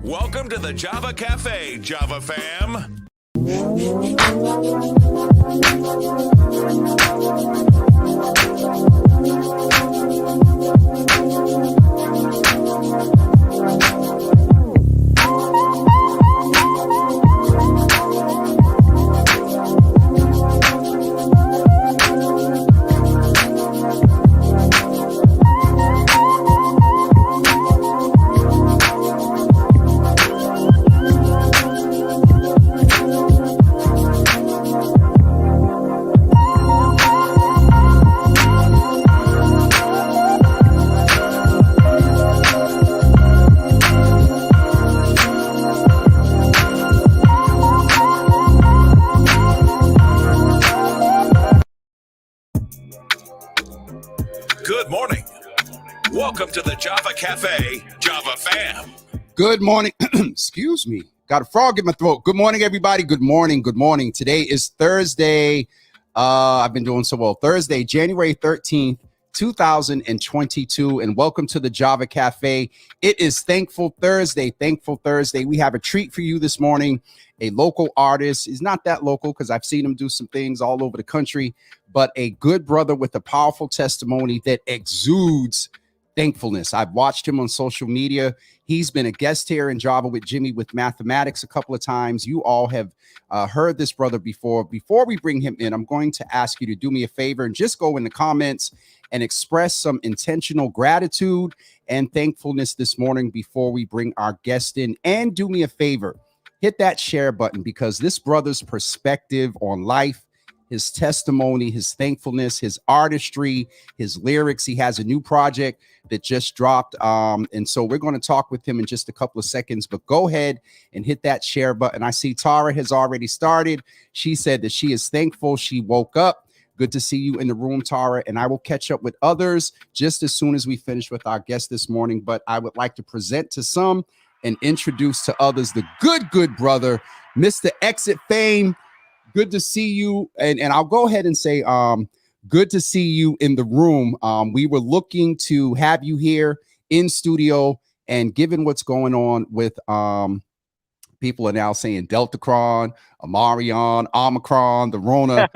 Welcome to the Java Cafe, Java fam. Good morning. Welcome to the Java Cafe, Java fam. Good morning. Excuse me. Got a frog in my throat. Good morning, everybody. Good morning. Good morning. Today is Thursday. I've been doing so well. Thursday, January 13th, 2022. And welcome to the Java Cafe. It is Thankful Thursday. Thankful Thursday. We have a treat for you this morning. A local artist. He's not that local because I've seen him do some things all over the country, but a good brother with a powerful testimony that exudes thankfulness. I've watched him on social media. He's been a guest here in Java with Jimmy with mathematics a couple of times. You all have heard this brother before. Before we bring him in, I'm going to ask you to do me a favor and just go in the comments and express some intentional gratitude and thankfulness this morning before we bring our guest in. And do me a favor, hit that share button, because this brother's perspective on life, his testimony, his thankfulness, his artistry, his lyrics. He has a new project that just dropped. And so we're going to talk with him in just a couple of seconds, but go ahead and hit that share button. I see Tara has already started. She said that she is thankful she woke up. Good to see you in the room, Tara. And I will catch up with others just as soon as we finish with our guest this morning. But I would like to present to some and introduce to others the good brother, Mr. Exit Fame. Good to see you. And I'll go ahead and say, good to see you in the room. We were looking to have you here in studio, and given what's going on with people are now saying Deltacron, Omarion, Omicron, the Rona.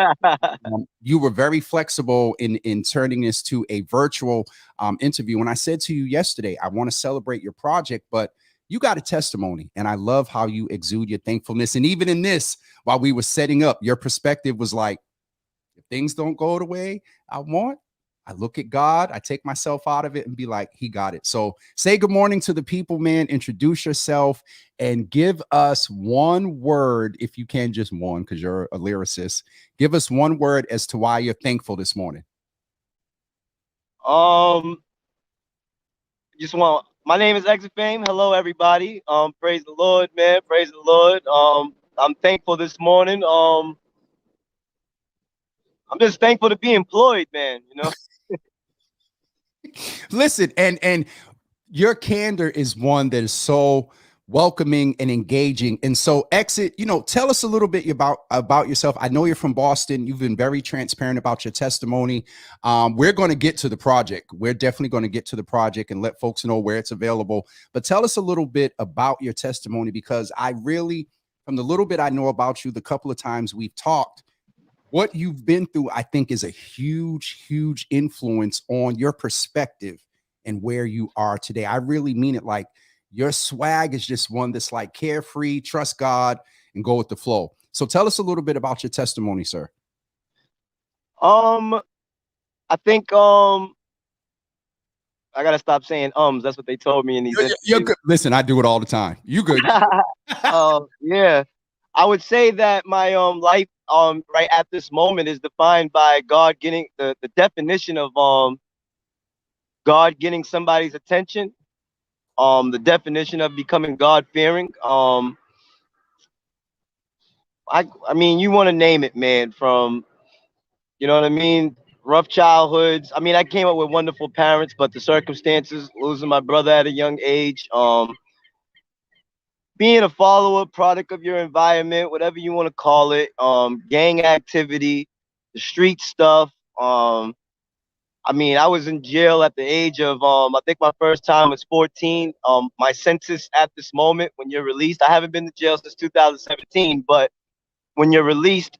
You were very flexible in turning this to a virtual interview. And I said to you yesterday, I want to celebrate your project, but you got a testimony, and I love how you exude your thankfulness. And even in this, while we were setting up, your perspective was like, if things don't go the way I want, I look at God, I take myself out of it and be like, he got it. So say good morning to the people, man. Introduce yourself and give us one word, if you can, just one, because you're a lyricist. Give us one word as to why you're thankful this morning. My name is Exit Fame. Hello, everybody. Praise the Lord, man. Praise the Lord. I'm thankful this morning. I'm just thankful to be employed, man. You know. Listen, and your candor is one that is so welcoming and engaging. And so, Exit, tell us a little bit about yourself. I know you're from Boston. You've been very transparent about your testimony. We're going to get to the project. We're definitely going to get to the project and let folks know where it's available. But tell us a little bit about your testimony, because I really, from the little bit I know about you, the couple of times we've talked, what you've been through, I think, is a huge influence on your perspective and where you are today. I really mean it. Like, your swag is just one that's like carefree, trust God, and go with the flow. So tell us a little bit about your testimony, sir. I think I gotta stop saying That's what they told me in these. You're good. Listen, I do it all the time. You good? Yeah. I would say that my life right at this moment is defined by God getting the definition of God getting somebody's attention. The definition of becoming God-fearing. I mean, you want to name it, man, from, you know what I mean, rough childhoods. I mean, I came up with wonderful parents, but the circumstances, losing my brother at a young age, being a follower, product of your environment, whatever you want to call it, gang activity, the street stuff. I I mean, I was in jail at the age of I think my first time was 14. My sentence at this moment, when you're released, I haven't been to jail since 2017, but when you're released,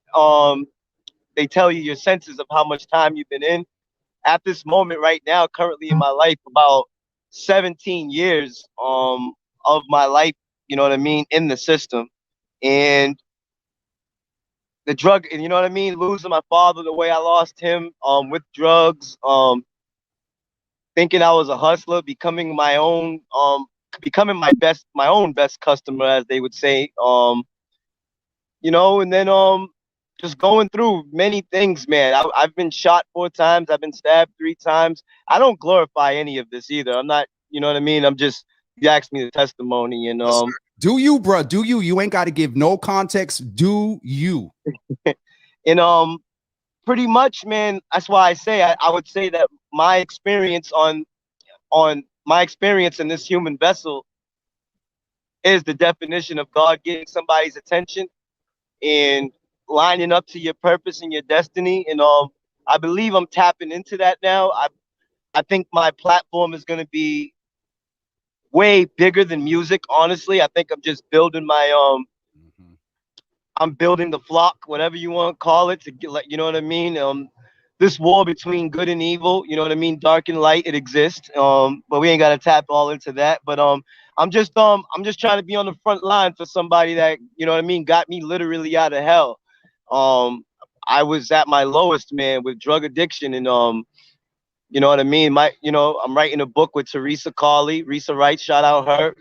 they tell you your sentence of how much time you've been in. At this moment right now, currently in my life, about 17 years of my life, you know what I mean, in the system. And the drug, and you know what I mean, losing my father the way I lost him, with drugs, thinking I was a hustler, becoming my own best customer, as they would say. You know, and then just going through many things, man. I've been shot 4 times, I've been stabbed 3 times. I don't glorify any of this either. I'm not, you know what I mean? I'm just, you asked me the testimony, and do you, bro? Do you? You ain't got to give no context. Do you? and pretty much, man. That's why I say I would say that my experience on my experience in this human vessel is the definition of God getting somebody's attention and lining up to your purpose and your destiny. And I believe I'm tapping into that now. I think my platform is going to be way bigger than music. Honestly, I think I'm just building my I'm building the flock, whatever you want to call it, to get, like, you know what I mean. This war between good and evil, you know what I mean, dark and light, it exists. But we ain't got to tap all into that. But I'm just trying to be on the front line for somebody that, you know what I mean, got me literally out of hell. I was at my lowest, man, with drug addiction, and you know what I mean? I'm writing a book with Teresa Carley. Risa Wright, shout out her.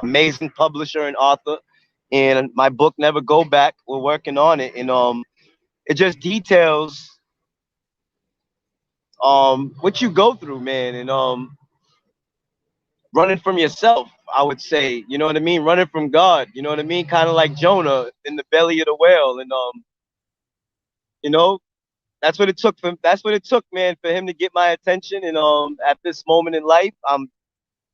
Amazing publisher and author. And my book, Never Go Back, we're working on it. And it just details what you go through, man. And running from yourself, I would say. You know what I mean? Running from God. You know what I mean? Kind of like Jonah in the belly of the whale. And you know, that's what it took, man, for him to get my attention. And at this moment in life, I'm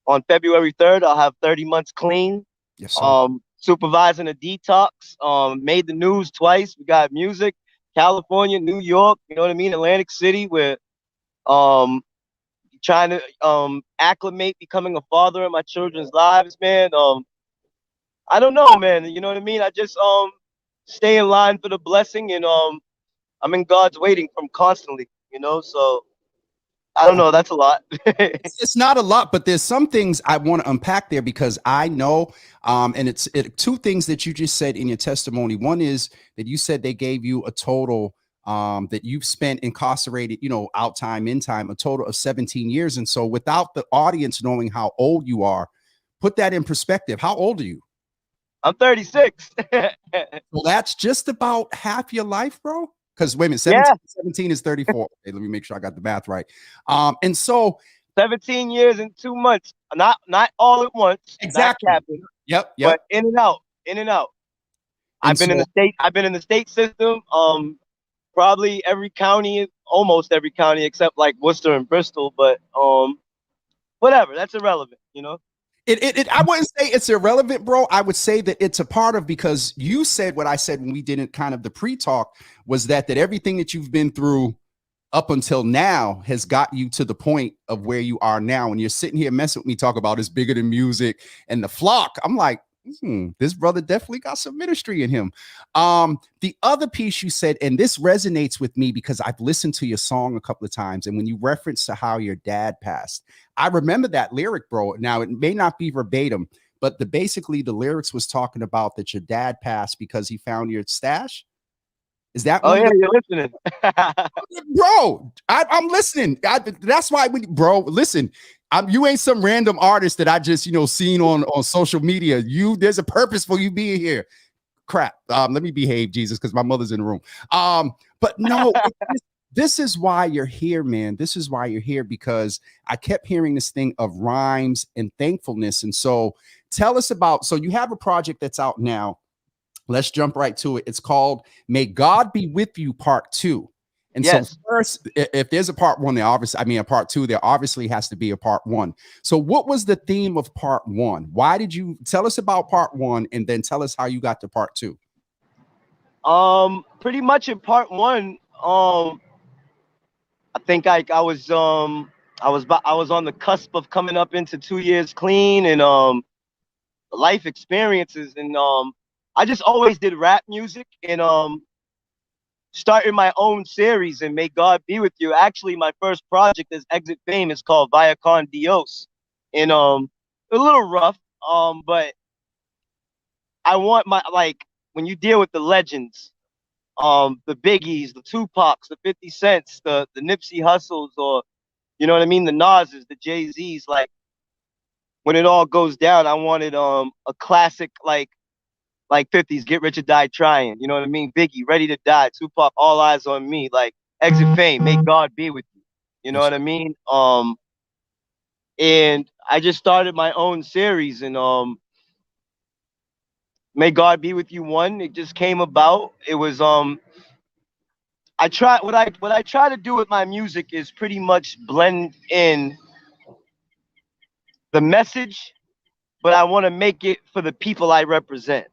on February 3rd, I'll have 30 months clean. Yes, sir. Supervising a detox. Made the news twice. We got music, California, New York, you know what I mean, Atlantic City, where trying to acclimate becoming a father in my children's lives, man. I don't know, man. You know what I mean? I just stay in line for the blessing, and I'm in God's waiting from constantly, you know. So I don't know. That's a lot. It's not a lot, but there's some things I want to unpack there, because I know, and it's 2 things that you just said in your testimony. One is that you said they gave you a total that you've spent incarcerated, you know, out time, in time, a total of 17 years. And so without the audience knowing how old you are, put that in perspective. How old are you? I'm 36. Well, that's just about half your life, bro. Because wait a minute, 17 is 34. Okay, let me make sure I got the math right. And so 17 years and 2 months, not all at once. Exactly. Not capping, Yep. but in and out. I've been in the state system. Probably almost every county except like Worcester and Bristol. But whatever, that's irrelevant, you know. I wouldn't say it's irrelevant, bro. I would say that it's a part of, because you said what I said when we didn't kind of the pre-talk, was that everything that you've been through up until now has got you to the point of where you are now. And you're sitting here messing with me, talk about it's bigger than music and the flock. I'm like, this brother definitely got some ministry in him. The other piece you said, and this resonates with me because I've listened to your song a couple of times, and when you reference to how your dad passed, I remember that lyric, bro. Now, it may not be verbatim, but basically the lyrics was talking about that your dad passed because he found your stash. Is that? Oh yeah, you're listening, bro. I'm listening. That's why, bro. Listen, you ain't some random artist that I just seen on social media. There's a purpose for you being here. Crap. Let me behave, Jesus, because my mother's in the room. But no. This is why you're here, man. This is why you're here, because I kept hearing this thing of rhymes and thankfulness. And so tell us about, so you have a project that's out now. Let's jump right to it. It's called May God Be With You Part 2. And yes. So first, if there's a part 1, a part 2, there obviously has to be a part 1. So what was the theme of part 1? Why did you tell us about part 1, and then tell us how you got to part 2? Pretty much in part 1, I think I was on the cusp of coming up into 2 years clean, and life experiences, and I just always did rap music, and started my own series, and May God Be With You. Actually, my first project is Exit Fame. It's called Via Con Dios, and a little rough, but I want my, like, when you deal with the legends, the Biggies, the Tupacs, the 50 Cents, the Nipsey Hussles, or you know what I mean, the Nas's, the Jay-Z's, like when it all goes down, I wanted a classic like 50s, Get Rich or Die Trying, you know what I mean? Biggie, Ready to Die, Tupac, All Eyes on Me, like Exit Fame, May God Be With You. You know Yes. what I mean? And I just started my own series, and May God Be With You 1. It just came about. It was I try what I try to do with my music is pretty much blend in the message, but I want to make it for the people I represent.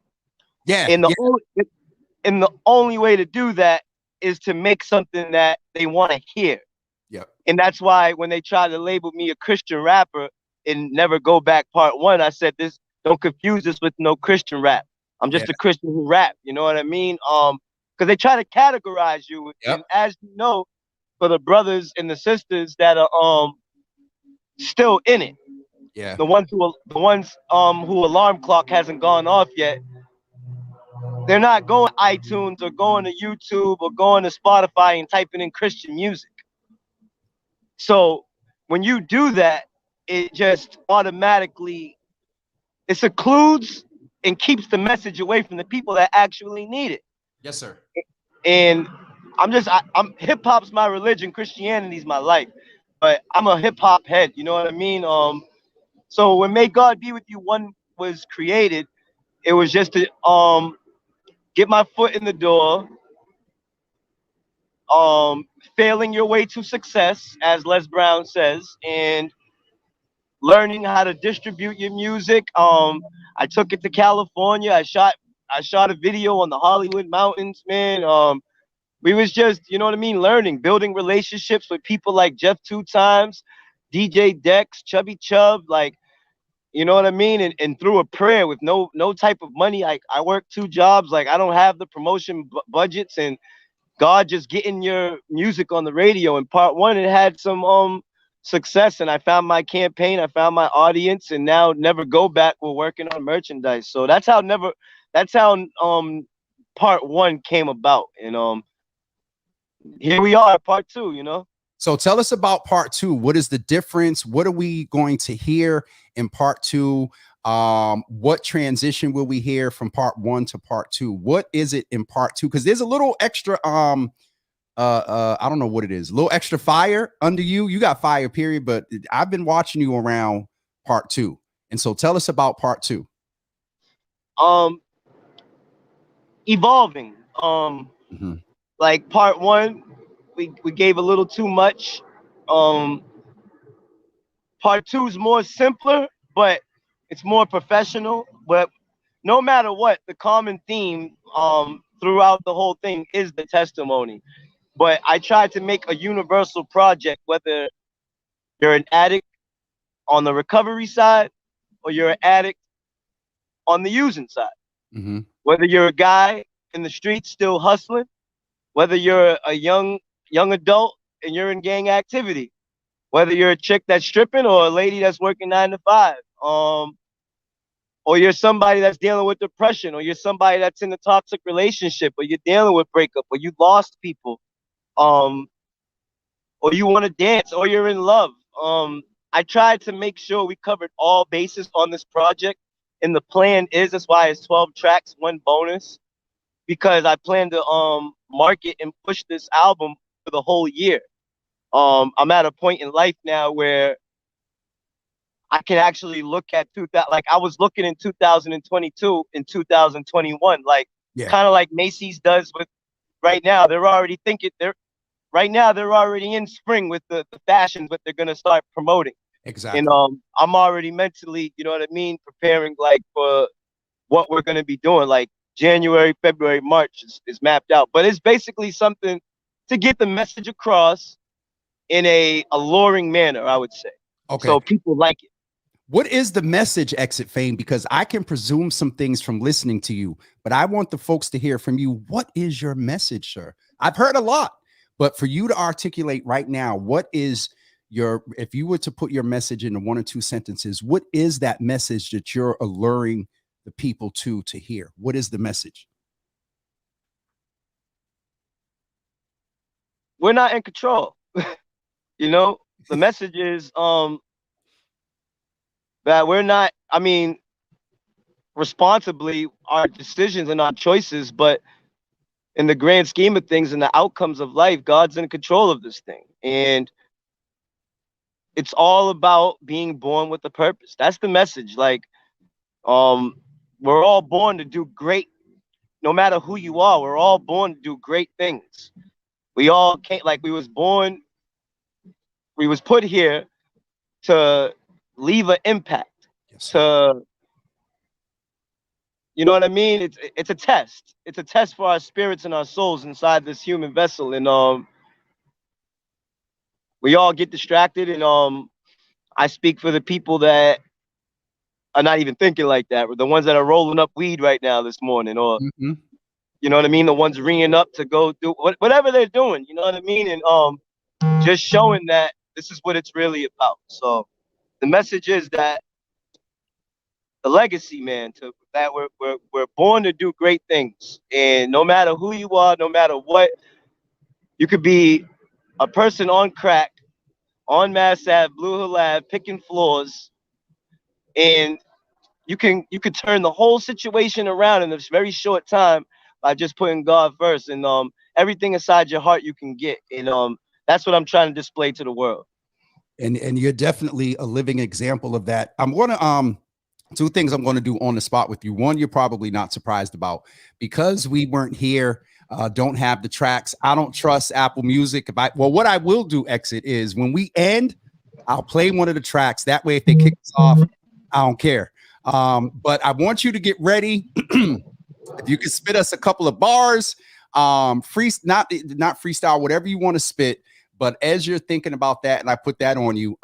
Yeah, And the yeah, only and the only way to do that is to make something that they want to hear. yeah, And that's why when they try to label me a Christian rapper in Never Go Back Part 1, I said, this, don't confuse this with no Christian rap. I'm yeah, just a Christian who rap, you know what I mean? Because they try to categorize you, yep, and as you know, for the brothers and the sisters that are still in it, yeah, the ones who alarm clock hasn't gone off yet, they're not going to iTunes or going to YouTube or going to Spotify and typing in Christian music. So when you do that, it just automatically, it secludes and keeps the message away from the people that actually need it. yes, sir. And I'm hip hop's my religion, Christianity's my life, but I'm a hip hop head. You know what I mean? So when May God Be With You 1 was created, it was just to get my foot in the door, failing your way to success, as Les Brown says, and learning how to distribute your music. I took it to California. I shot a video on the Hollywood Mountains, man. We was just, you know what I mean, learning, building relationships with people like Jeff Two Times, DJ Dex, Chubby Chub, like, you know what I mean? And through a prayer with no type of money. I work 2 jobs, like I don't have the promotion budgets, and God just getting your music on the radio. In part 1, it had some success, and I found my campaign, I found my audience, and now Never Go Back, we're working on merchandise. So that's how part 1 came about. And here we are, part 2, you know. So tell us about part 2. What is the difference? What are we going to hear in part 2? What transition will we hear from part 1 to part 2? What is it in part 2? Because there's a little extra I don't know what it is, a little extra fire under you. You got fire, period, but I've been watching you around part 2. And so tell us about part 2. Evolving. Mhm. Like part 1, we gave a little too much. Part 2 is more simpler, but it's more professional. But no matter what, the common theme throughout the whole thing is the testimony. But I tried to make a universal project, whether you're an addict on the recovery side or you're an addict on the using side. Mm-hmm. Whether you're a guy in the streets still hustling, whether you're a young adult and you're in gang activity, whether you're a chick that's stripping or a lady that's working 9 to 5, or you're somebody that's dealing with depression, or you're somebody that's in a toxic relationship, or you're dealing with breakup, or you lost people, or you want to dance, or you're in love. I tried to make sure we covered all bases on this project, and the plan is, that's why it's 12 tracks, 1 bonus, because I plan to market and push this album for the whole year. I'm at a point in life now where I can actually look at 2000, like I was looking in 2022 and 2021, like Yeah. kind of like Macy's does with right now. They're already thinking they're already in spring with the fashions that they're gonna start promoting. Exactly. And I'm already mentally, you know what I mean, preparing like for what we're gonna be doing. Like January, February, March is mapped out. But it's basically something to get the message across, in a alluring manner, I would say. Okay. So people like it. What is the message, Exit Fame? Because I can presume some things from listening to you, but I want the folks to hear from you. What is your message, sir? I've heard a lot, but for you to articulate right now, what is your, if you were to put your message into 1 or 2 sentences, what is that message that you're alluring the people to hear? What is the message? We're not in control. You know, the message is that we're not, I mean, responsibly our decisions and our choices, but in the grand scheme of things and the outcomes of life, God's in control of this thing. And it's all about being born with a purpose. That's the message. Like, we're all born to do great, no matter who you are, we're all born to do great things. We all can't, like, we was put here to leave an impact. Yes, to, you know what I mean? It's a test. It's a test for our spirits and our souls inside this human vessel. And we all get distracted. And I speak for the people that are not even thinking like that. The ones that are rolling up weed right now this morning, or mm-hmm. you know what I mean? The ones ringing up to go do whatever they're doing. You know what I mean? And just showing that this is what it's really about. So the message is that the legacy, man, to that we're born to do great things. And no matter who you are, no matter what, you could be a person on crack, on Mass Ave, Blue Hill Ave, picking floors, and you could turn the whole situation around in a very short time by just putting God first. And everything inside your heart you can get. And that's what I'm trying to display to the world. And you're definitely a living example of that. I'm going to 2 things I'm going to do on the spot with you. One, you're probably not surprised about, because we weren't here, don't have the tracks. I don't trust Apple Music. Well, what I will do, Exit, is when we end, I'll play one of the tracks. That way, if they kick us off, I don't care. But I want you to get ready. If you can spit us a couple of bars, not freestyle, whatever you want to spit. But as you're thinking about that, and I put that on you,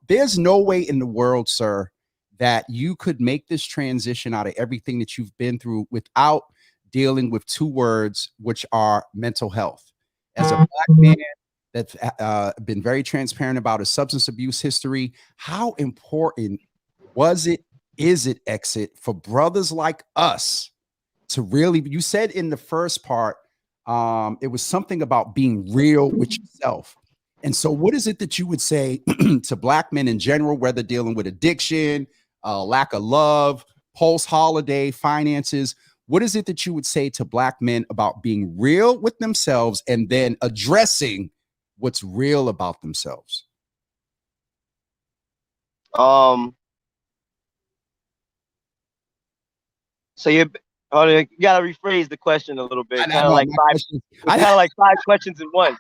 there's no way in the world, sir, that you could make this transition out of everything that you've been through without dealing with 2 words, which are mental health. As a Black man that's been very transparent about his substance abuse history, how important is it, Exit, for brothers like us to really, you said in the first part, it was something about being real with yourself. And so what is it that you would say to Black men in general, whether dealing with addiction, lack of love, post-holiday finances? What is it that you would say to Black men about being real with themselves and then addressing what's real about themselves? So you gotta rephrase the question a little bit. Kind of like 5 questions in one.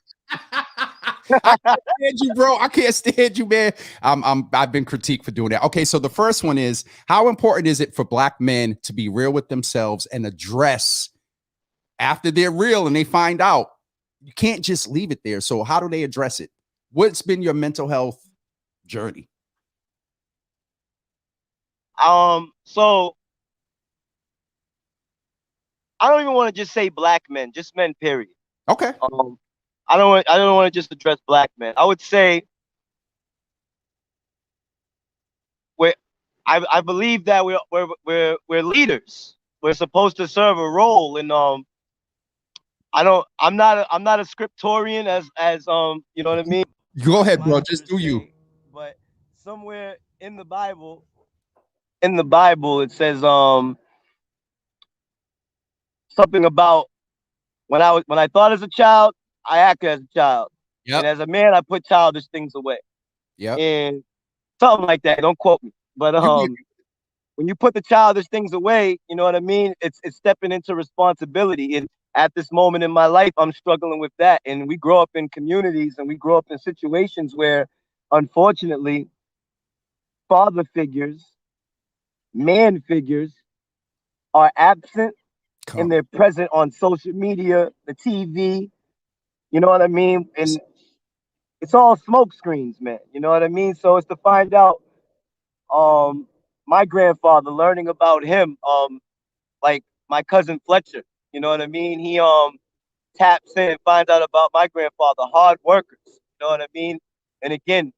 I can't stand you, bro. I can't stand you, man. I've been critiqued for doing that. Okay, so the first one is, how important is it for Black men to be real with themselves and address after they're real and they find out? You can't just leave it there. So how do they address it? What's been your mental health journey? So I don't even want to just say Black men, just men, period. Okay. I don't want to just address Black men. I would say I believe that we're leaders. We're supposed to serve a role, and I'm not a scriptorian as you know what I mean? Go ahead, bro. Just do you. But somewhere in the Bible it says something about when I thought as a child, I acted as a child. Yep. And as a man, I put childish things away. Yeah. And something like that. Don't quote me. But when you put the childish things away, you know what I mean? It's stepping into responsibility. And at this moment in my life, I'm struggling with that. And we grow up in communities and we grow up in situations where, unfortunately, father figures, man figures are absent and they're present on social media, the TV. You know what I mean? And it's all smoke screens, man. You know what I mean? So it's to find out my grandfather, learning about him, like my cousin Fletcher. You know what I mean? He taps in and finds out about my grandfather, hard workers. You know what I mean? And again,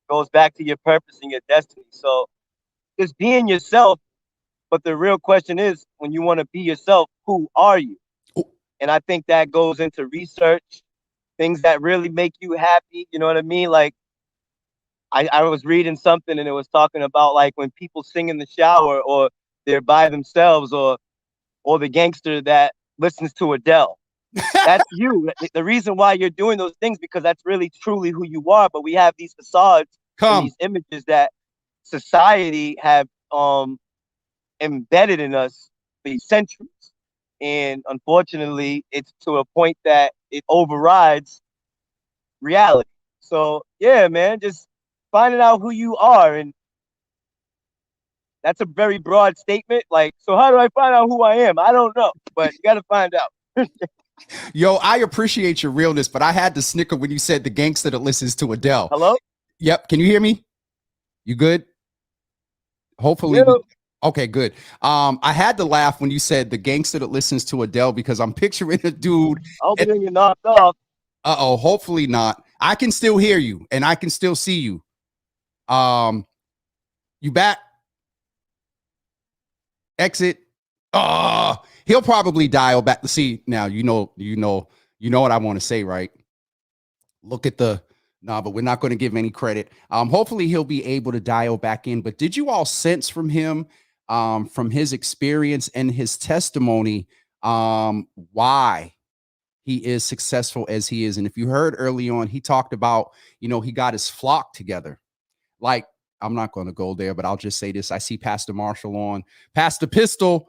goes back to your purpose and your destiny. So just being yourself. But the real question is, when you want to be yourself, who are you? And I think that goes into research, things that really make you happy. You know what I mean? Like I was reading something and it was talking about like when people sing in the shower or they're by themselves or the gangster that listens to Adele. That's you. The reason why you're doing those things because that's really truly who you are. But we have these facades and these images that society have embedded in us for centuries. And unfortunately, it's to a point that it overrides reality. So yeah, man, just finding out who you are. And that's a very broad statement. Like, so how do I find out who I am? I don't know, but you got to find out. Yo, I appreciate your realness, but I had to snicker when you said the gangster that listens to Adele. Hello? Yep. Can you hear me? You good? Hopefully. Okay, good. I had to laugh when you said the gangster that listens to Adele because I'm picturing a dude. Hopefully you're knocked off. Uh-oh, hopefully not. I can still hear you and I can still see you. You back? Exit. He'll probably dial back to see now. You know what I want to say, right? Look at the but we're not going to give any credit. Hopefully he'll be able to dial back in. But did you all sense from him, from his experience and his testimony, why he is successful as he is? And if you heard early on, he talked about, he got his flock together. Like, I'm not going to go there, but I'll just say this. I see Pastor Marshall on. Pastor Pistol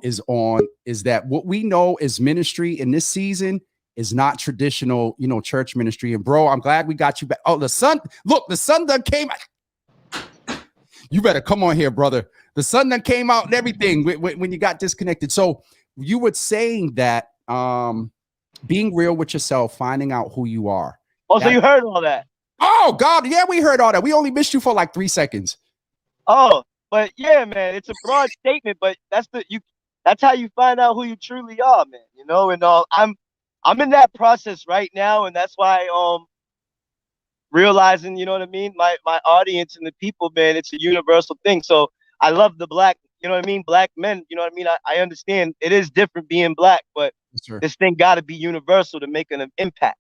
is on. Is that what we know is ministry in this season is not traditional, church ministry. And bro, I'm glad we got you back. Oh, the sun done came out. You better come on here, brother. The sun done came out and everything when you got disconnected. So you were saying that being real with yourself, finding out who you are. Oh, so you heard all that? Oh God, yeah, we heard all that. We only missed you for like 3 seconds. Oh, but yeah, man, it's a broad statement, but that's how you find out who you truly are, man. And I'm in that process right now, and that's why realizing, you know what I mean, my audience and the people, man, it's a universal thing. So I love the black, you know what I mean, black men, you know what I mean. I understand it is different being black, but this thing got to be universal to make an impact,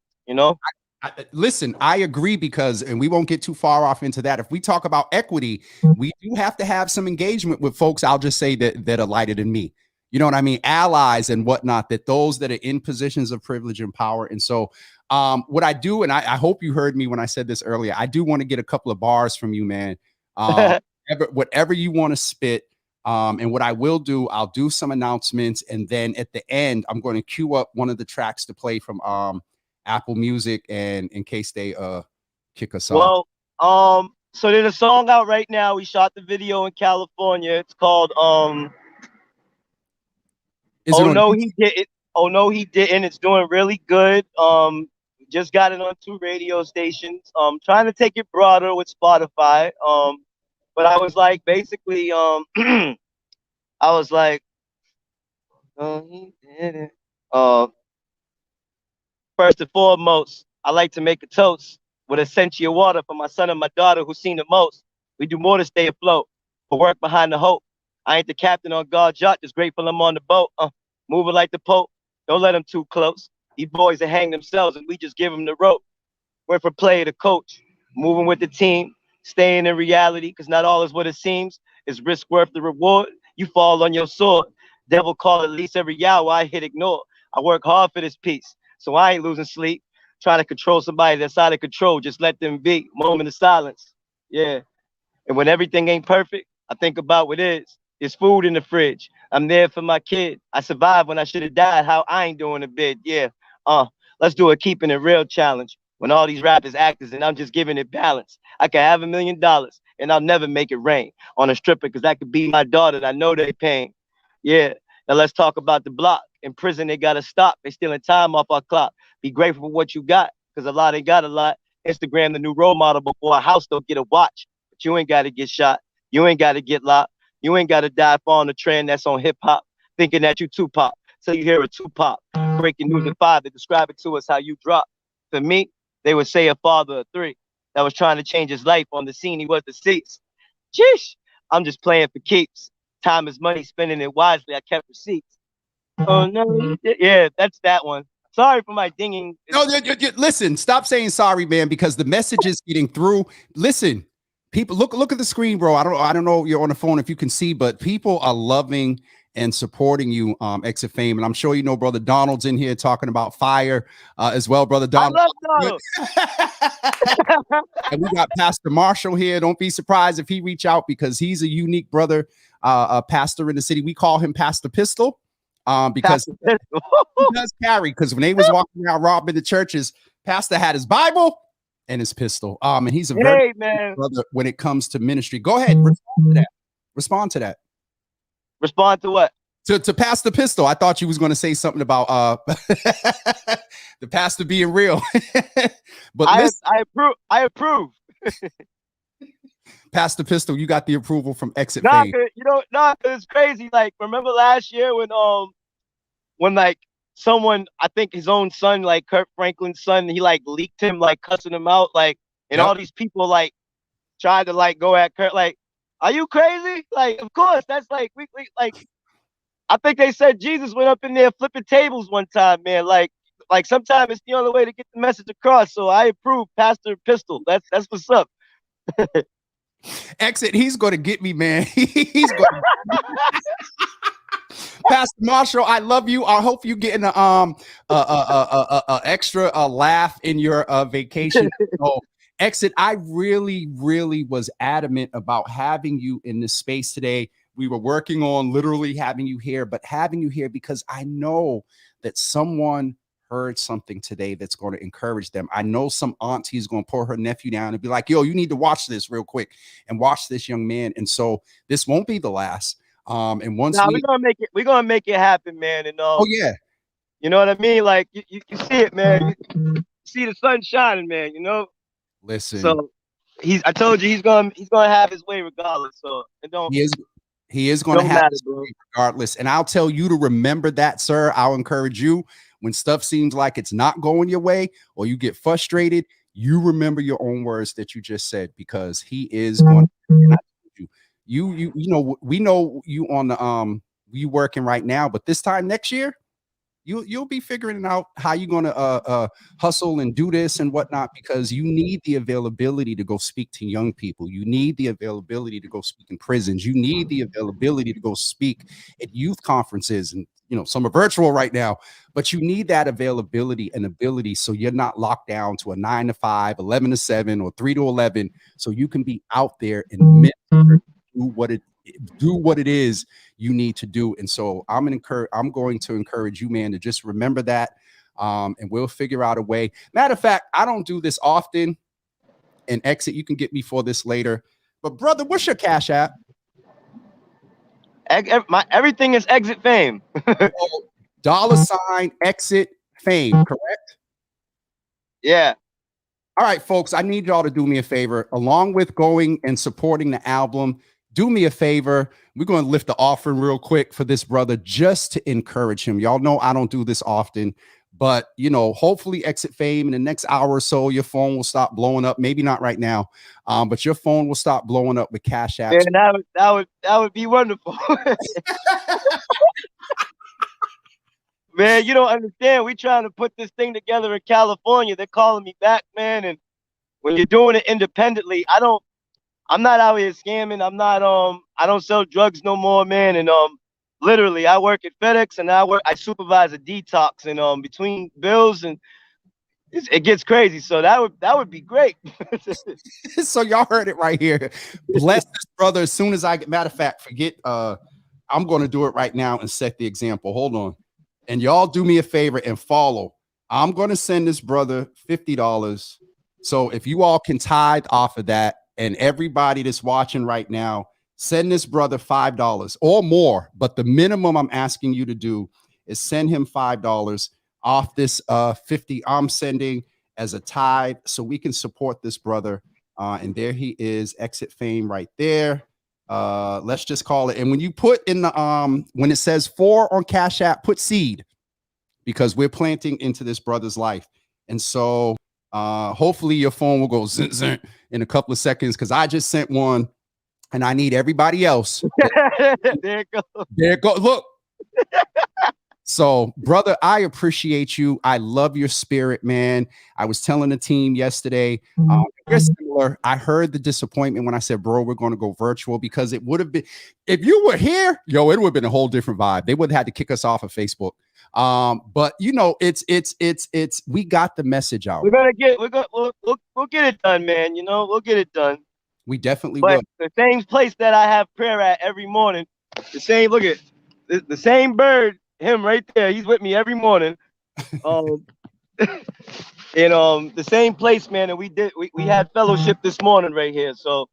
Listen, I agree and we won't get too far off into that. If we talk about equity, we do have to have some engagement with folks. I'll just say that are lighter than me. You know what I mean? Allies and whatnot, that those that are in positions of privilege and power. And so what I do, and I hope you heard me when I said this earlier, I do want to get a couple of bars from you, man. Whatever you want to spit. And what I will do, I'll do some announcements. And then at the end, I'm going to queue up one of the tracks to play from Apple Music, and in case they kick us off. Well, so there's a song out right now. We shot the video in California. It's called Oh No He Didn't. Oh No He Didn't. It's doing really good. Just got it on 2 radio stations. Trying to take it broader with Spotify. But I was like, basically, I was like, oh, he didn't. First and foremost, I like to make a toast with Essentia water for my son and my daughter who's seen the most. We do more to stay afloat, for work behind the hope. I ain't the captain on God's yacht, just grateful I'm on the boat. Moving like the Pope, don't let them too close. These boys that hang themselves and we just give them the rope. Work for player to coach, moving with the team, staying in reality, because not all is what it seems. Is risk worth the reward? You fall on your sword. Devil call at least every hour I hit ignore. I work hard for this piece. So I ain't losing sleep, trying to control somebody that's out of control. Just let them be. Moment of silence. Yeah. And when everything ain't perfect, I think about what is. There's food in the fridge. I'm there for my kid. I survived when I should have died. How I ain't doing a bit. Yeah. Let's do a keeping it real challenge. When all these rappers actors and I'm just giving it balance. I could have $1 million and I'll never make it rain on a stripper because that could be my daughter that I know they paying. Yeah. Now let's talk about the block. In prison, they got to stop. They stealing time off our clock. Be grateful for what you got because a lot ain't got a lot. Instagram the new role model before a house don't get a watch. But you ain't got to get shot. You ain't got to get locked. You ain't got to die for on the trend that's on hip hop, thinking that you Tupac. So you hear a Tupac breaking news at 5 to describe it to us how you drop. For me, they would say a father of 3 that was trying to change his life. On the scene, he was deceased. Sheesh, I'm just playing for keeps. Time is money, spending it wisely. I kept receipts. Oh no, yeah, that's that one. Sorry for my dinging. No, listen, stop saying sorry, man, because the message is getting through. Listen, people, look at the screen, bro. I don't know you're on the phone if you can see, but people are loving and supporting you, Exit Fame. And I'm sure you know Brother Donald's in here talking about fire as well, Brother Donald. I love Donald. And we got Pastor Marshall here. Don't be surprised if he reach out, because he's a unique brother, pastor in the city. We call him Pastor Pistol. Because he does carry, because when they was walking around robbing the churches, Pastor had his Bible and his pistol. And he's a very man brother when it comes to ministry. Go ahead, respond to that. Respond to that. Respond to what? To Pastor Pistol. I thought you was going to say something about the pastor being real. But I approve. Pastor Pistol, you got the approval from Exit Fame. Cause it's crazy. Like, remember last year when like someone, I think his own son, like Kurt Franklin's son, he like leaked him, like cussing him out, like, and all these people like tried to like go at Kurt, like, are you crazy? Like, of course, that's like we like. I think they said Jesus went up in there flipping tables one time, man. Like sometimes it's the only way to get the message across. So I approve, Pastor Pistol. That's what's up. Exit, he's going to get me, man. He's going to Pastor Marshall, I love you. I hope you getting a extra laugh in your vacation. So, Exit, I really was adamant about having you in this space today. We were working on literally having you here, but having you here because I know that someone heard something today that's going to encourage them. I know some auntie's going to pull her nephew down and be like, yo, you need to watch this real quick and watch this young man. And so this won't be the last. And once we're gonna make it happen, man. And oh yeah, you know what I mean? Like you see it, man. You see the sun shining, man, you know? Listen. So I told you he's gonna have his way regardless. So it don't he is going to have his way regardless. And I'll tell you to remember that, sir. I'll encourage you. When stuff seems like it's not going your way or you get frustrated, you remember your own words that you just said, because he is going to, you know, we know you on the you working right now, but this time next year, you'll be figuring out how you're going to hustle and do this and whatnot, because you need the availability to go speak to young people. You need the availability to go speak in prisons. You need the availability to go speak at youth conferences, and you know, some are virtual right now, but you need that availability and ability so you're not locked down to a 9 to 5, 11 to 7, or 3 to 11, so you can be out there and do what it is you need to do. And so I'm going to encourage you, man, to just remember that, and we'll figure out a way. Matter of fact, I don't do this often, and Exit, you can get me for this later, but brother, what's your Cash App? Everything is Exit Fame. $ Exit Fame, correct? Yeah. All right, folks, I need y'all to do me a favor. Along with going and supporting the album, do me a favor. We're going to lift the offering real quick for this brother just to encourage him. Y'all know I don't do this often, but, you know, hopefully Exit Fame in the next hour or so, your phone will stop blowing up. Maybe not right now, but your phone will stop blowing up with Cash App. Yeah, that would be wonderful. Man, you don't understand. We trying to put this thing together in California. They're calling me back, man. And when you're doing it independently, I'm not out here scamming. I don't sell drugs no more, man. And literally I work at FedEx, and I supervise a detox, and between bills and it gets crazy. So that would be great. So y'all heard it right here. Bless this brother as soon as I get, matter of fact, forget I'm going to do it right now and set the example. Hold on. And y'all do me a favor and follow. I'm going to send this brother $50. So if you all can tithe off of that, and everybody that's watching right now, send this brother $5 or more. But the minimum I'm asking you to do is send him $5 off this 50 I'm sending. as a tithe so we can support this brother. And there he is, Exit Fame right there. Let's just call it. And when you put in the when it says 4 on Cash App, put seed, because we're planting into this brother's life. And so hopefully your phone will go zin, zin in a couple of seconds, because I just sent one and I need everybody else. There it goes. There it goes. Look. So, brother, I appreciate you. I love your spirit, man. I was telling the team yesterday, you're similar. I heard the disappointment when I said, bro, we're going to go virtual, because it would have been, if you were here, it would have been a whole different vibe. They would have had to kick us off of Facebook. But you know, it's we got the message out. We'll get it done, man. You know, we'll get it done. We definitely but will. The same place that I have prayer at every morning, the same bird, him right there, he's with me every morning. In the same place, man, and we had fellowship this morning right here. So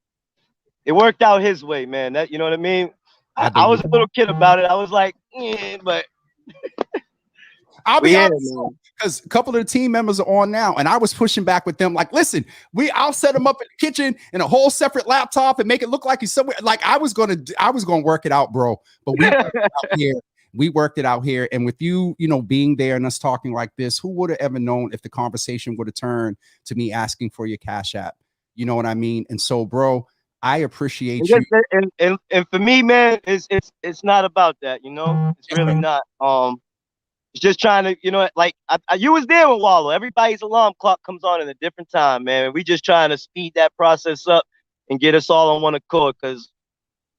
it worked out his way, man. That, you know what I mean? I was a little kid about it. I was like, but I'll be honest, because a couple of the team members are on now, and I was pushing back with them, like, listen, I'll set him up in the kitchen in a whole separate laptop and make it look like he's somewhere. Like I was gonna work it out, bro. But we worked it out here. And with you, being there and us talking like this, who would have ever known if the conversation would have turned to me asking for your Cash App? You know what I mean? And so, bro, I appreciate you. And for me, man, it's not about that, It's really not. It's just trying to, like you was there with Wallow. Everybody's alarm clock comes on at a different time, man. We just trying to speed that process up and get us all on one accord, because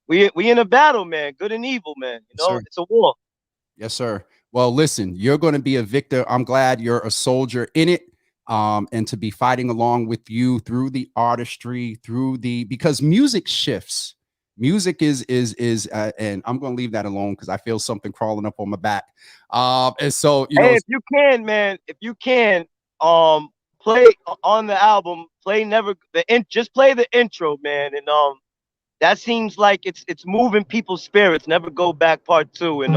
we in a battle, man. Good and evil, man. It's a war. Yes, sir. Well, listen, you're going to be a victor. I'm glad you're a soldier in it. And to be fighting along with you through the artistry, because music shifts. Music is and I'm going to leave that alone because I feel something crawling up on my back. And so, if you can, man, play on the album, just play the intro, man. And that seems like it's moving people's spirits. Never Go Back Part 2. And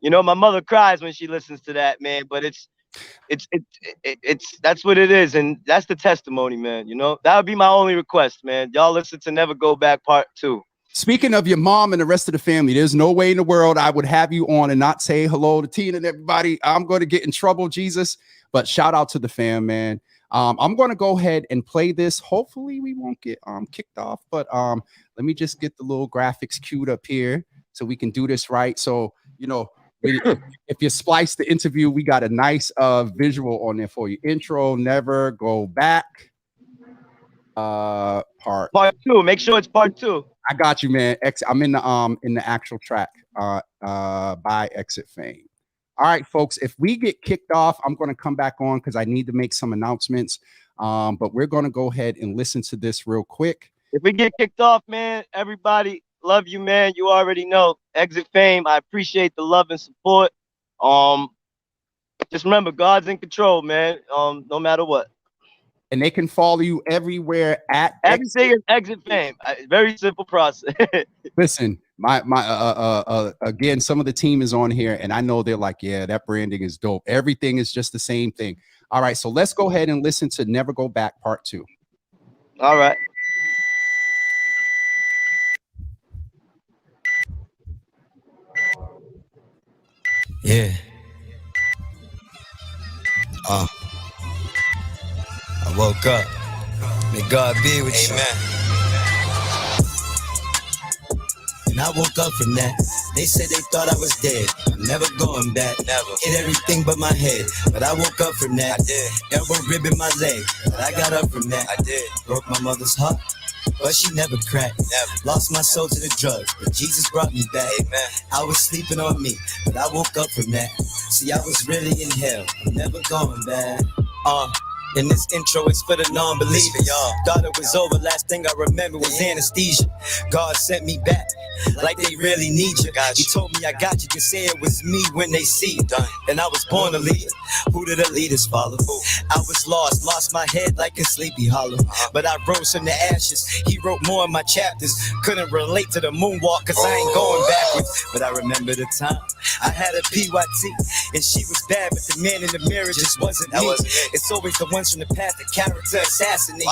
my mother cries when she listens to that, man, but it's that's what it is, and that's the testimony, man. That would be my only request, man. Y'all listen to Never Go Back Part 2. Speaking of your mom and the rest of the family, there's no way in the world I would have you on and not say hello to Tina and everybody. I'm going to get in trouble, Jesus. But shout out to the fam, man. I'm going to go ahead and play this. Hopefully we won't get kicked off, but let me just get the little graphics queued up here so we can do this right. So, if you splice the interview, we got a nice visual on there for you. Intro, Never Go Back. Part 2. Make sure it's part 2. I got you, man. I'm in the actual track by Exit Fame. All right, folks, if we get kicked off, I'm going to come back on because I need to make some announcements. But we're going to go ahead and listen to this real quick. If we get kicked off, man, everybody, love you, man. You already know. Exit Fame. I appreciate the love and support. Just remember, God's in control, man. No matter what. And they can follow you everywhere at everything is Exit Fame. Very simple process. Listen, my again, some of the team is on here, and I know they're like, yeah, that branding is dope. Everything is just the same thing. All right, so let's go ahead and listen to Never Go Back Part 2. All right. Yeah. I woke up. May God be with you. Amen. And I woke up from that. They said they thought I was dead. I'm never going back. Never. Hit everything but my head. But I woke up from that. I did. Elbow rib in my leg. But I got up from that. I did. Broke my mother's heart, but she never cracked. Never. Lost my soul to the drugs, but Jesus brought me back. Amen. I was sleeping on me, but I woke up from that. See, I was really in hell. I'm never going back. And this intro is for the non-believer, y'all. Thought it was over, last thing I remember was anesthesia. God sent me back, like they really need you. He told me I got you, just say it was me when they see you. And I was born a leader. Who did the leaders follow? I was lost my head like in Sleepy Hollow. But I rose from the ashes, he wrote more of my chapters. Couldn't relate to the moonwalk, cause I ain't going backwards. But I remember the time I had a PYT, and she was bad, but the man in the mirror just wasn't me. It's always the one ones from the past, the character assassination.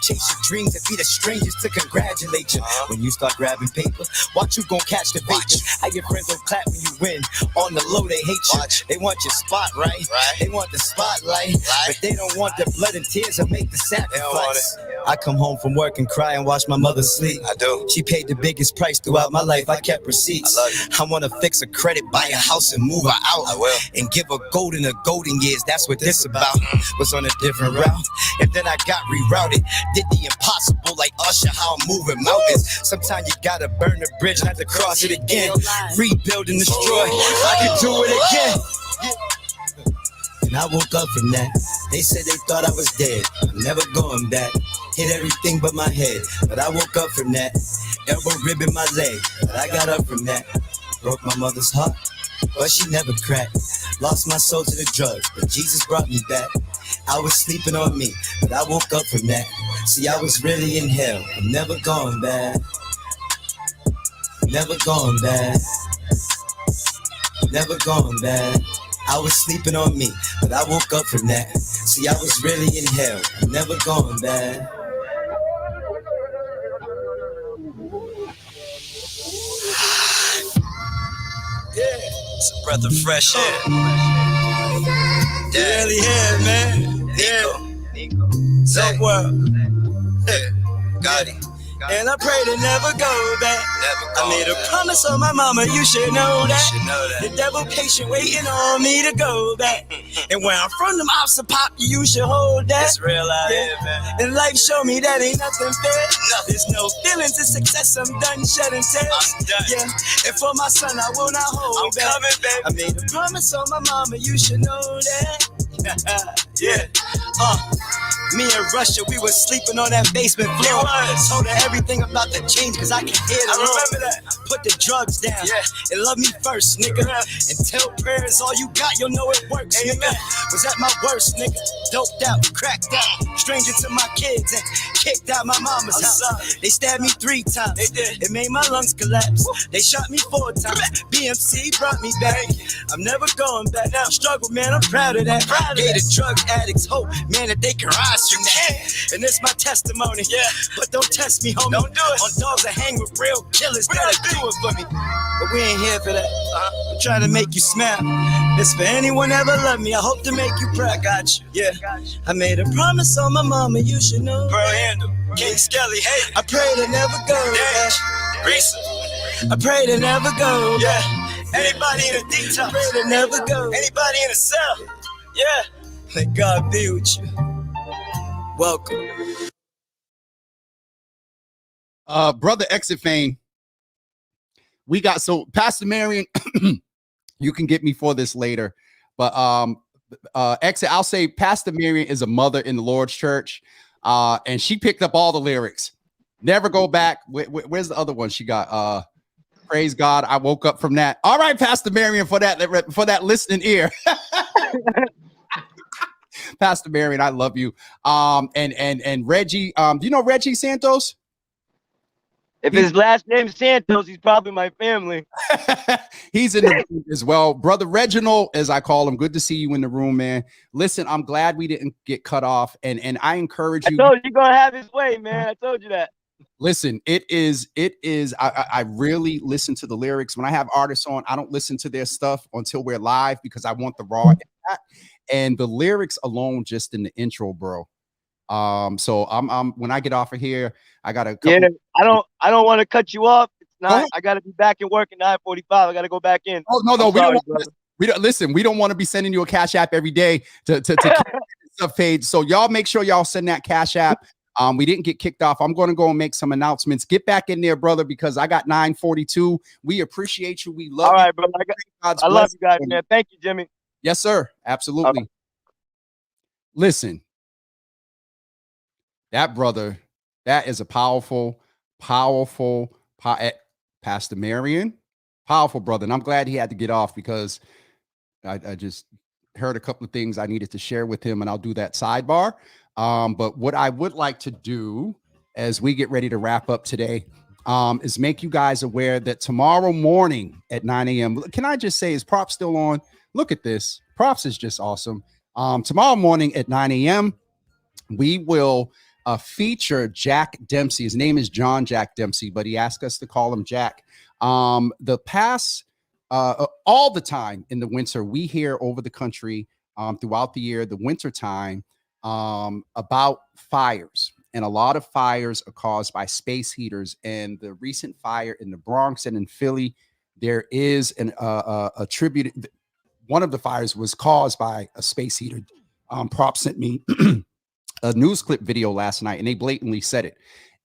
Chase your dreams and be the strangers to congratulate you. When you start grabbing paper, watch you gon' catch the vapors. How your friends gon' clap when you win. On the low, they hate you. They want your spot, right? They want the spotlight, but they don't want the blood and tears to make the sacrifice. I come home from work and cry and watch my mother sleep. I do. She paid the biggest price throughout my life. I kept receipts. I want to fix her credit, buy a house and move her out. I will. And give her gold in her golden years. That's what this about. Was on a different route. And then I got rerouted. Did the impossible like Usher, how I'm moving mountains. Sometimes you gotta burn the bridge, not to cross it again. Rebuild and destroy. I can do it again. And I woke up from that. They said they thought I was dead. I'm never going back. Hit everything but my head. But I woke up from that. Elbow rib in my leg. But I got up from that. Broke my mother's heart, but she never cracked. Lost my soul to the drugs, but Jesus brought me back. I was sleeping on me, but I woke up from that. See, I was really in hell. I'm never going back. Never going back. Never going back. I was sleeping on me, but I woke up from that. See, I was really in hell. I'm never going back. Yeah, it's a breath of fresh air. Really here, man. Nico. Somewhere. Got it. And I pray to never go back. I made a promise on my mama, you should know that. The devil patient waiting on me to go back. And where I'm from, them ops will pop you, you should hold that. It's real out here, man. And life showed me that ain't nothing fair. There's no feelings of success, I'm done shedding tears. Yeah, and for my son, I will not hold back. Coming, baby. I made a promise on my mama, you should know that. Yeah. Me and Russia, we were sleeping on that basement floor. Told her everything about the change, cause I can hear the Lord. Remember that. Put the drugs down, and love me first, nigga. And tell prayers all you got, you'll know it works, nigga. Was at my worst, nigga. Doped out, cracked out, stranger to my kids, and kicked out my mama's house. They stabbed me 3 times, they did. It made my lungs collapse. They shot me 4 times, BMC brought me back. I'm never going back now. Struggle, man, I'm proud of that. Gave the drug addicts hope, man, that they can rise from that. And it's my testimony, but don't test me, homie. Don't do it. On dogs that hang with real killers that'll do it for me. But we ain't here for that. I'm trying to make you smile. It's for anyone ever loved me. I hope to make you proud. I got you. Yeah. I made a promise on my mama, you should know. Pearl Handle, King Skelly, hey. I pray to never go back. I pray to never go back. Anybody in a detox? I pray to never go. Anybody in a cell? Yeah. Let God be with you. Welcome. Brother Exit Fame. We got, so Pastor Marion, you can get me for this later, but Exit, I'll say Pastor Marion is a mother in the Lord's church, and she picked up all the lyrics. Never go back. Where's the other one she got? Praise God, I woke up from that. All right, Pastor Marion, for that listening ear. Pastor Marion, I love you. And Reggie, do you know Reggie Santos? If his last name's Santos, he's probably my family. He's in the room as well. Brother Reginald, as I call him, good to see you in the room, man. Listen, I'm glad we didn't get cut off. And I encourage you. I told you you're going to have his way, man. I told you that. Listen, I really listen to the lyrics. When I have artists on, I don't listen to their stuff until we're live because I want the raw impact. And the lyrics alone, just in the intro, bro. So I'm when I get off of here, I got a couple. Yeah, I don't want to cut you off. It's not. I got to be back at work at 9:45. I got to go back in. Oh no, we don't listen. We don't want to be sending you a Cash App every day to stuff paid. So y'all make sure y'all send that Cash App. We didn't get kicked off. I'm going to go and make some announcements. Get back in there, brother, because I got 9:42. We appreciate you. We love you. All right, bro. I love you guys, man. Thank you, Jimmy. Yes, sir. Absolutely. Listen, that brother, that is a powerful Pastor Marion, powerful brother. And I'm glad he had to get off because I just heard a couple of things I needed to share with him, and I'll do that sidebar. But what I would like to do as we get ready to wrap up today is make you guys aware that tomorrow morning at 9 a.m. Can I just say, is Props still on? Look at this. Props is just awesome. Tomorrow morning at 9 a.m., we will feature Jack Dempsey. His name is John Jack Dempsey, but he asked us to call him Jack. All the time in the winter, we hear over the country throughout the year, the winter time, about fires. And a lot of fires are caused by space heaters. And the recent fire in the Bronx and in Philly, there is an attributed. One of the fires was caused by a space heater. Prop sent me a news clip video last night, and they blatantly said it.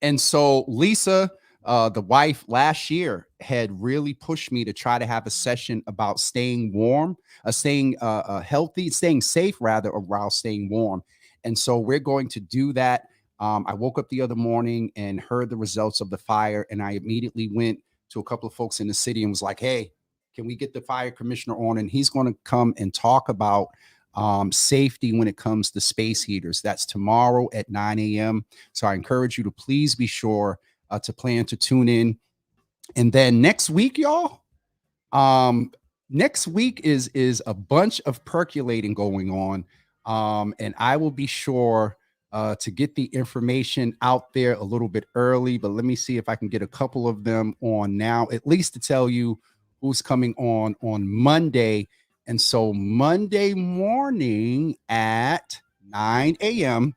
And so Lisa, the wife, last year had really pushed me to try to have a session about staying warm, staying healthy, staying safe rather, around staying warm. And so we're going to do that. I woke up the other morning and heard the results of the fire, and I immediately went to a couple of folks in the city and was like, hey, can we get the fire commissioner on? And he's going to come and talk about safety when it comes to space heaters. That's tomorrow at 9 a.m. So I encourage you to please be sure to plan to tune in. And then next week, y'all, next week is a bunch of percolating going on. And I will be sure to get the information out there a little bit early, but let me see if I can get a couple of them on now, at least to tell you who's coming on Monday. And so Monday morning at 9 a.m.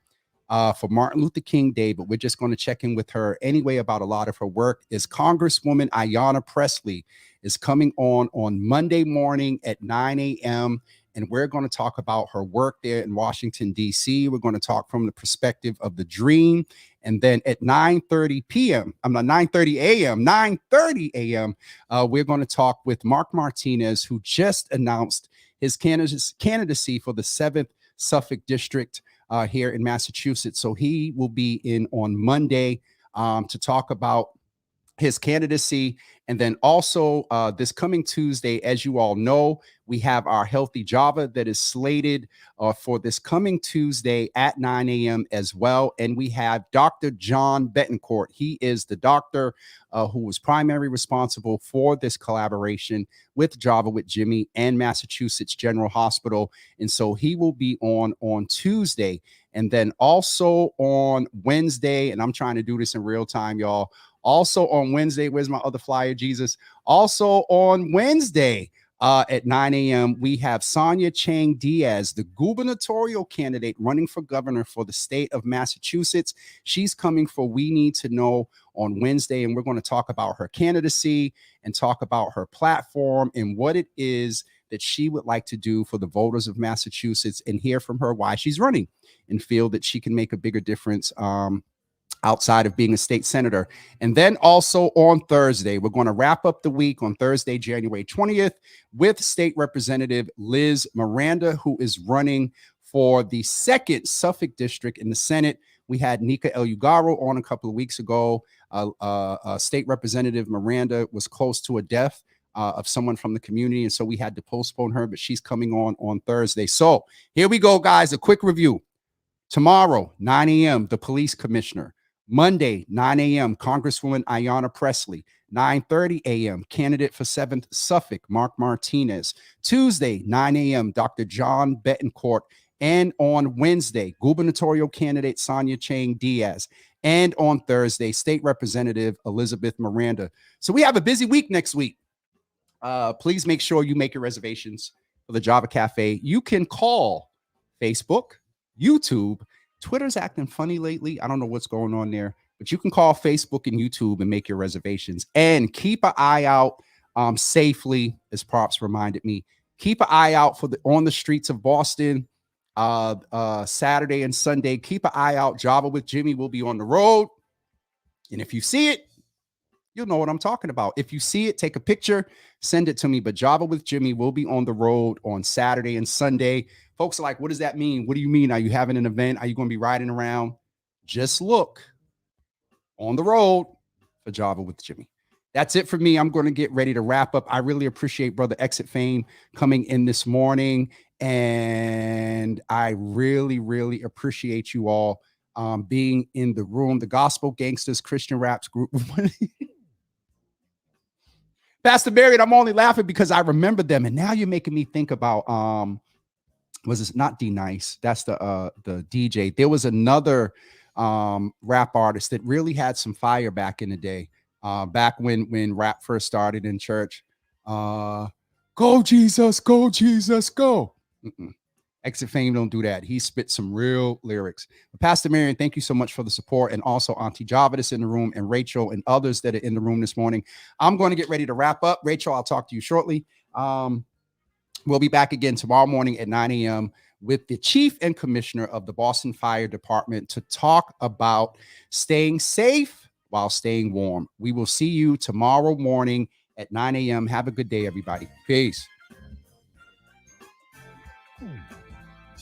For Martin Luther King Day, but we're just going to check in with her anyway about a lot of her work, is Congresswoman Ayanna Pressley is coming on Monday morning at 9 a.m. And we're going to talk about her work there in Washington, D.C. We're going to talk from the perspective of the dream. And then at 9:30 a.m., we're going to talk with Mark Martinez, who just announced his candidacy for the 7th Suffolk District here in Massachusetts. So he will be in on Monday to talk about his candidacy. And then also this coming Tuesday, as you all know, we have our Healthy Java that is slated for this coming Tuesday at 9 a.m. as well. And we have Dr. John Betancourt. He is the doctor who was primarily responsible for this collaboration with Java with Jimmy and Massachusetts General Hospital. And so he will be on Tuesday. And then also on Wednesday, and I'm trying to do this in real time, y'all. Also on Wednesday, where's my other flyer, Jesus? Also on Wednesday at 9 a.m., we have Sonia Chang Diaz, the gubernatorial candidate running for governor for the state of Massachusetts. She's coming for We Need to Know on Wednesday, and we're going to talk about her candidacy and talk about her platform and what it is that she would like to do for the voters of Massachusetts, and hear from her why she's running and feel that she can make a bigger difference outside of being a state senator. And then also on Thursday, we're going to wrap up the week on Thursday, January 20th, with State Representative Liz Miranda, who is running for the 2nd Suffolk District in the Senate. We had Nika El-Ugaro on a couple of weeks ago. State Representative Miranda was close to a death of someone from the community, and so we had to postpone her, but she's coming on Thursday. So here we go, guys, a quick review. Tomorrow, 9 a.m., the police commissioner. Monday, 9 a.m., Congresswoman Ayanna Pressley. 9:30 a.m., candidate for 7th Suffolk, Mark Martinez. Tuesday, 9 a.m., Dr. John Betancourt. And on Wednesday, gubernatorial candidate Sonia Chang Diaz. And on Thursday, State Representative Elizabeth Miranda. So we have a busy week next week. Please make sure you make your reservations for the Java Cafe. You can call Facebook, YouTube. Twitter's acting funny lately. I don't know what's going on there, but you can call Facebook and YouTube and make your reservations. And keep an eye out safely, as Props reminded me. Keep an eye out for on the streets of Boston Saturday and Sunday. Keep an eye out. Java with Jimmy will be on the road. And if you see it, you'll know what I'm talking about. If you see it, take a picture, send it to me. But Java with Jimmy will be on the road on Saturday and Sunday. Folks are like, what does that mean? What do you mean? Are you having an event? Are you going to be riding around? Just look on the road for Java with Jimmy. That's it for me. I'm going to get ready to wrap up. I really appreciate Brother Exit Fame coming in this morning. And I really, really appreciate you all being in the room. The Gospel Gangsters Christian Raps group. Pastor Barry, I'm only laughing because I remember them. And now you're making me think about was it not D Nice? That's the DJ. There was another rap artist that really had some fire back in the day. Back when rap first started in church. Go Jesus, go Jesus, go. Exit Fame don't do that. He spit some real lyrics. But Pastor Marion, thank you so much for the support, and also Auntie Java that's in the room, and Rachel and others that are in the room this morning. I'm going to get ready to wrap up. Rachel, I'll talk to you shortly. We'll be back again tomorrow morning at 9 a.m. with the chief and commissioner of the Boston Fire Department to talk about staying safe while staying warm. We will see you tomorrow morning at 9 a.m. Have a good day, everybody. Peace.